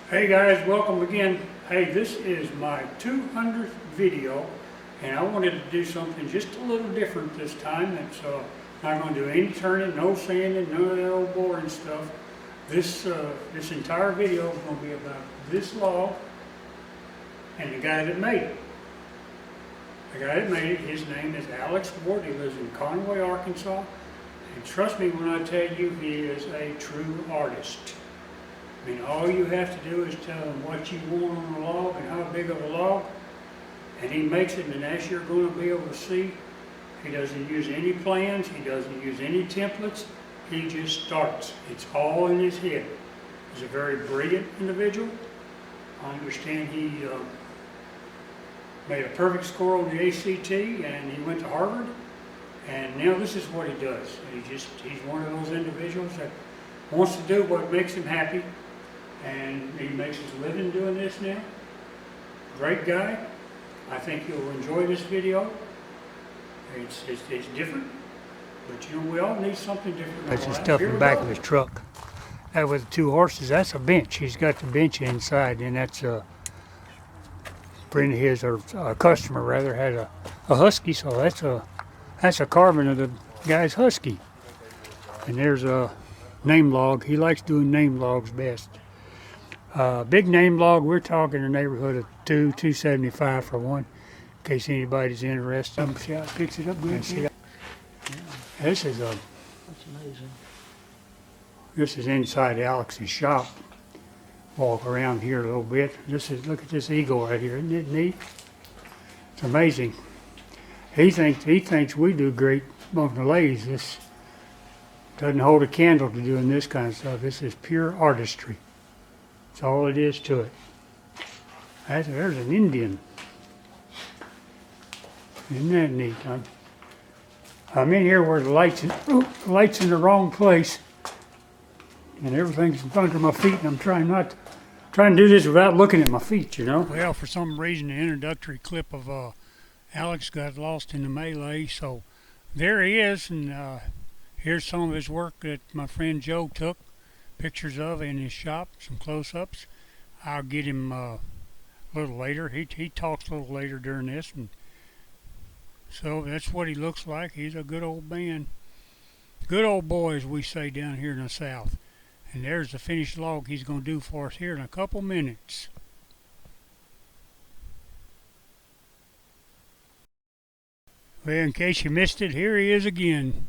Hey guys, welcome again. Hey, this is my 200th video, and I wanted to do something just a little different this time. It's not going to do any turning, no sanding, none of that old boring stuff. This entire video is going to be about this log and the guy that made it. The guy that made it, his name is AlexWard. He lives in Conway, Arkansas, and trust me when I tell you, he is a true artist. I mean, all you have to do is tell him what you want on the log and how big of a log, and he makes it. And as you're going to be able to see, he doesn't use any plans, he doesn't use any templates, he just starts. It's all in his head. He's a very brilliant individual. I understand he made a perfect score on the ACT, and he went to Harvard, and now this is what he does. He's one of those individuals that wants to do what makes him happy. And he makes his living doing this now. Great guy. I think you'll enjoy this video. It's different, but you know, we all need something different. That's the stuff in the back of his truck. That with the two horses, that's a bench. He's got the bench inside, and that's a friend of his, or a customer rather, had a husky, so that's a carving of the guy's husky. And there's a name log. He likes doing name logs best. Big name log, we're talking in the neighborhood of $275 for one, in case anybody's interested. See how it picks it up good? Yeah. This is that's amazing. This is inside Alex's shop. Walk around here a little bit. Look at this eagle right here. Isn't it neat? It's amazing. He thinks we do great on the lathes. This doesn't hold a candle to doing this kind of stuff. This is pure artistry. That's all it is to it. There's an Indian. Isn't that neat? I'm in here where the light's in the wrong place, and everything's in front of my feet, and I'm trying to do this without looking at my feet, you know. Well, for some reason, the introductory clip of Alex got lost in the melee, so there he is, and here's some of his work that my friend Joe took pictures of in his shop, some close-ups. I'll get him a little later. He talks a little later during this, and so that's what he looks like. He's a good old man. Good old boy, as we say down here in the South. And there's the finished log he's going to do for us here in a couple minutes. Well, in case you missed it, here he is again.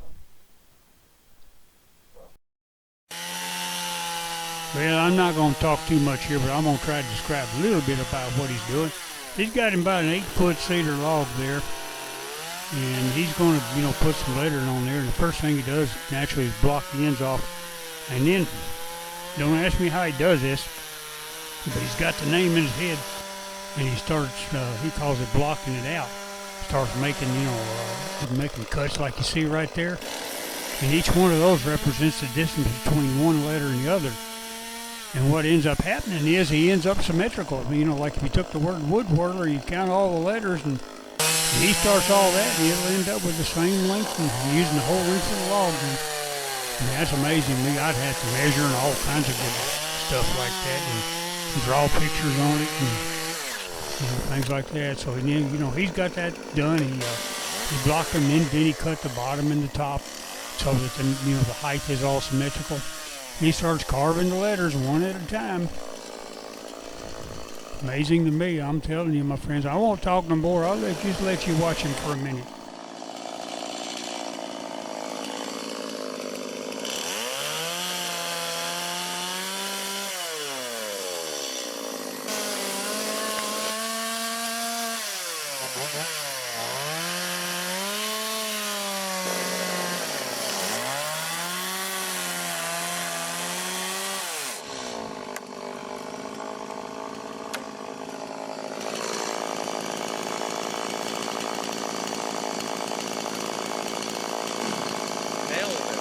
Well, I'm not going to talk too much here, but I'm going to try to describe a little bit about what he's doing. He's got him about an 8-foot cedar log there, and he's going to, put some lettering on there. And the first thing he does, naturally, is block the ends off. And then, don't ask me how he does this, but he's got the name in his head, and he starts, he calls it blocking it out. Starts making, making cuts like you see right there. And each one of those represents the distance between one letter and the other. And what ends up happening is he ends up symmetrical. Like if you took the word wood whirler, you count all the letters, and he starts all that, and it'll end up with the same length, and using the whole length of the log. And that's amazing. I'd have to measure and all kinds of good stuff like that, and draw pictures on it, and things like that. So then, he's got that done. He blocked them in, then he cut the bottom and the top, so that the height is all symmetrical. He starts carving the letters one at a time. Amazing to me, I'm telling you, my friends. I won't talk no more. I'll just let you watch him for a minute.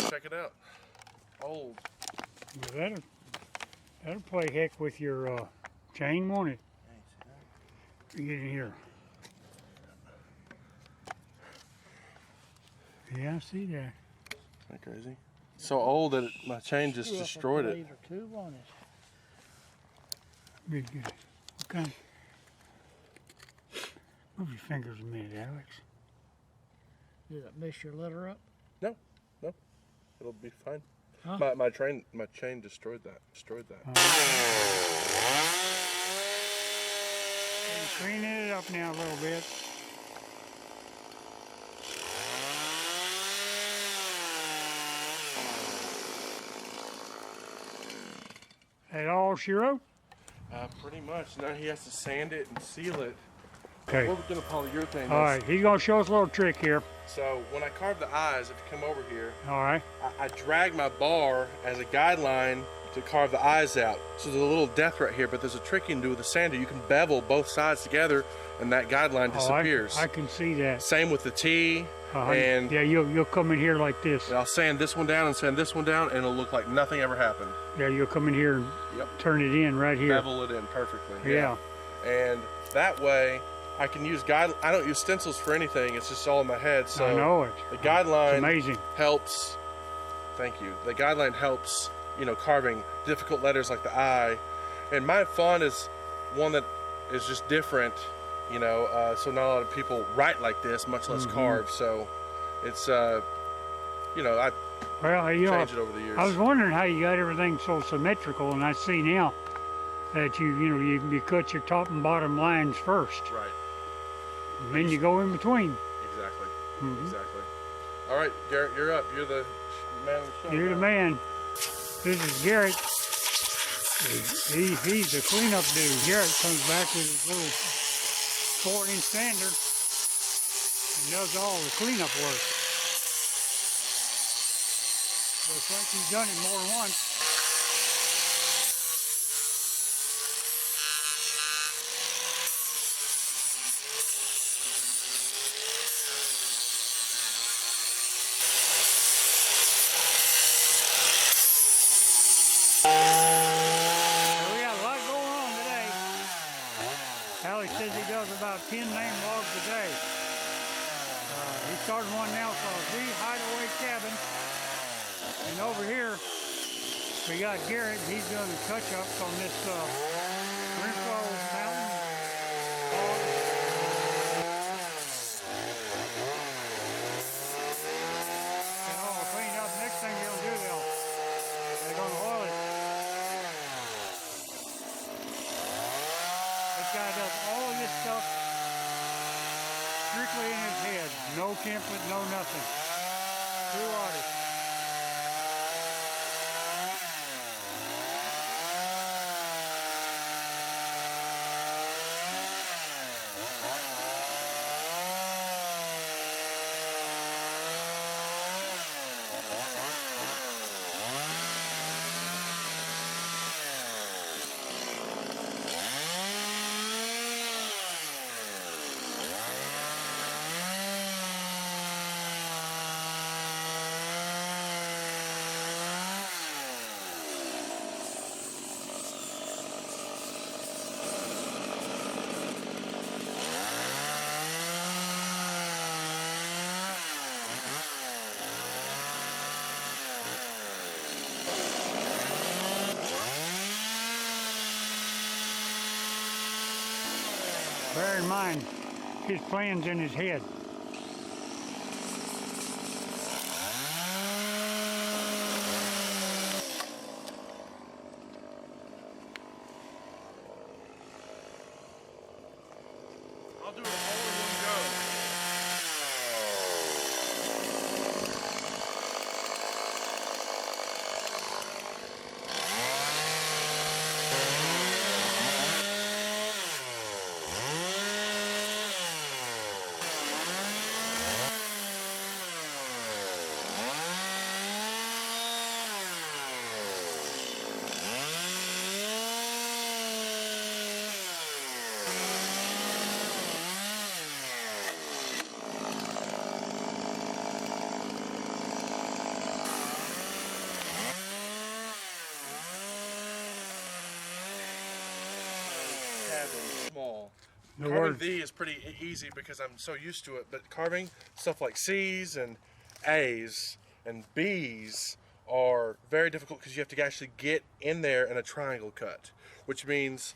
Check it out. Old. Well, that'll play heck with your chain, won't it? Get in here. Yeah, I see that. Isn't that crazy? So old that my chain just destroyed it. Good, good. What kind? Move your fingers a minute, Alex. Did it mess your letter up? No, no, it'll be fine. Huh? My chain destroyed that. Cleaning it up now a little bit. That all she wrote? Pretty much. Now he has to sand it and seal it. Okay. We're gonna polyurethane All this. right, he's gonna show us a little trick here. So when I carve the eyes, if you come over here, All right. I drag my bar as a guideline to carve the eyes out. So there's a little depth right here, but there's a trick you can do with the sander. You can bevel both sides together, and that guideline disappears. Oh, I can see that. Same with the T, and yeah, you'll come in here like this. I'll sand this one down and sand this one down, and it'll look like nothing ever happened. Yeah, you'll come in here and turn it in right here. Bevel it in perfectly. Yeah. And that way, I can use I don't use stencils for anything. It's just all in my head. So I know it. The guideline It's amazing. helps. Thank you. The guideline helps, carving difficult letters like the I. And my font is one that is just different, so not a lot of people write like this, much less carve. So it's, I Well, changed it over the years. I was wondering how you got everything so symmetrical, and I see now that you cut your top and bottom lines first. Right. And then you go in between. Exactly. Mhm. Exactly. All right, Garrett, you're up. You're the man of the show. You're the man. This is Garrett. He's the cleanup dude. Garrett comes back with his little 4-inch sander and does all the cleanup work. Looks like he's done it more than once. We got a lot going on today. Alex says he does about 10 name logs a day. He's starting one now called the Hideaway Cabin. And over here, we got Garrett. He's doing the touch-ups on this Winslow Mountain log. And all cleaned up. Next thing they're going to do, they're going to oil it. This guy does all of this stuff strictly in his head. No template, no nothing. True artist. Bear in mind, his plan's in his head. I'll do it all in one go. Small. The Carving word. the is pretty easy because I'm so used to it, but carving stuff like C's and A's and B's are very difficult because you have to actually get in there in a triangle cut, which means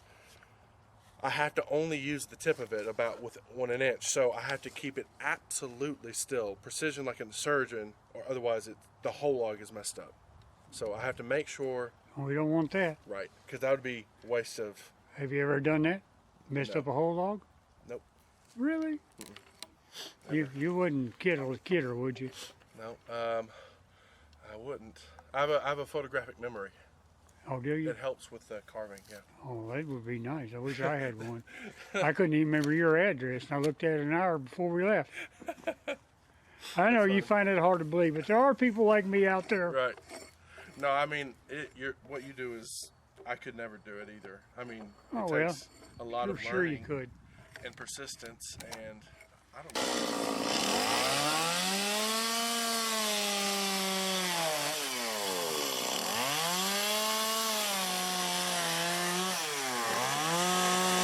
I have to only use the tip of it about with 1 inch. So I have to keep it absolutely still, precision like a surgeon, or otherwise the whole log is messed up. So I have to make sure, We don't want that. right, because that would be waste of, Have you ever done that? Messed No. up a whole log? nope, Really? You wouldn't kid her, would you? no, I wouldn't. I have a photographic memory Oh, do you? that helps with the carving, yeah. Oh, that would be nice. I wish I had one. I couldn't even remember your address, and I looked at it an hour before we left. I know you find it hard to believe, but there are people like me out there. Right. No, I mean, what you do is, I could never do it either. I mean, Oh, it well, takes a lot I'm of sure you learning could. and persistence, and I don't know.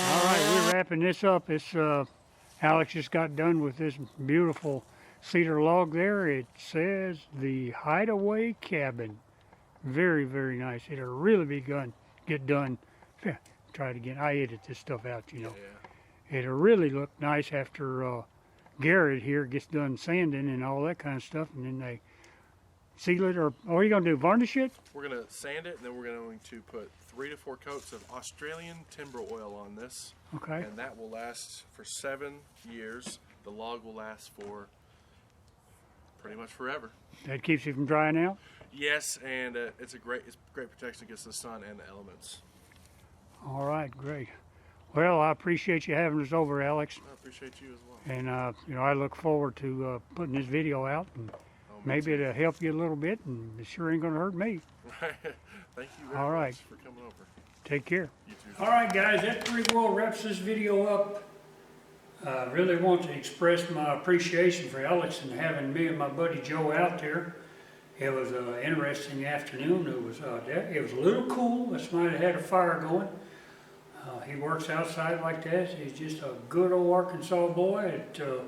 All right, we're wrapping this up. Alex just got done with this beautiful cedar log there. It says the Hideaway Cabin. Very, very nice. It'll really get done. Try it again. I edit this stuff out, you know. Yeah. It'll really look nice after Garrett here gets done sanding and all that kind of stuff, and then they seal it, or what are you gonna do? Varnish it? We're gonna sand it, and then we're going to put 3 to 4 coats of Australian timber oil on this, Okay. and that will last for 7 years. The log will last for pretty much forever. That keeps it from drying out. Yes, and it's great protection against the sun and the elements. All right, great. Well, I appreciate you having us over, Alex, I appreciate you as well. and I look forward to putting this video out, and Oh, me maybe too. it'll help you a little bit, and it sure ain't gonna hurt me. Thank you very All right. much for coming over. Take care. You too. All right, guys, that pretty well wraps this video up. I really want to express my appreciation for Alex and having me and my buddy Joe out there. It was an interesting afternoon. It was a little cool. That's why I had a fire going. He works outside like that. He's just a good old Arkansas boy that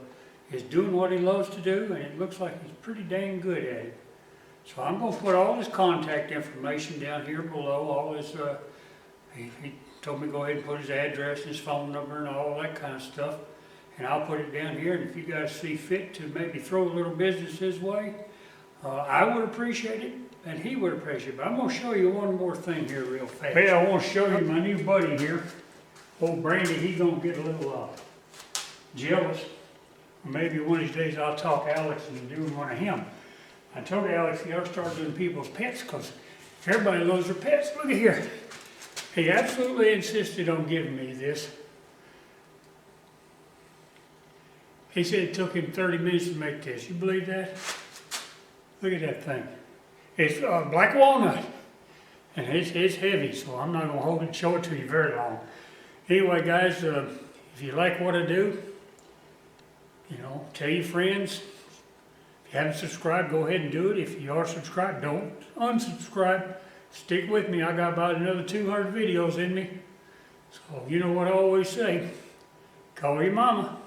is doing what he loves to do, and it looks like he's pretty dang good at it. So I'm going to put all his contact information down here below. All his, he told me to go ahead and put his address, his phone number, and all that kind of stuff. And I'll put it down here. And if you guys see fit to maybe throw a little business his way, I would appreciate it, and he would appreciate it. But I'm going to show you one more thing here real fast. Well, I want to show you my new buddy here. Old Brandy, he's going to get a little jealous. Maybe one of these days I'll talk Alex into doing one of him. I told Alex he ought to start doing people's pets because everybody loves their pets. Look at here. He absolutely insisted on giving me this. He said it took him 30 minutes to make this. You believe that? Look at that thing. It's black walnut. And it's heavy, so I'm not going to hold it and show it to you very long. Anyway, guys, if you like what I do, tell your friends. If you haven't subscribed, go ahead and do it. If you are subscribed, don't unsubscribe. Stick with me. I got about another 200 videos in me. So you know what I always say. Call your mama.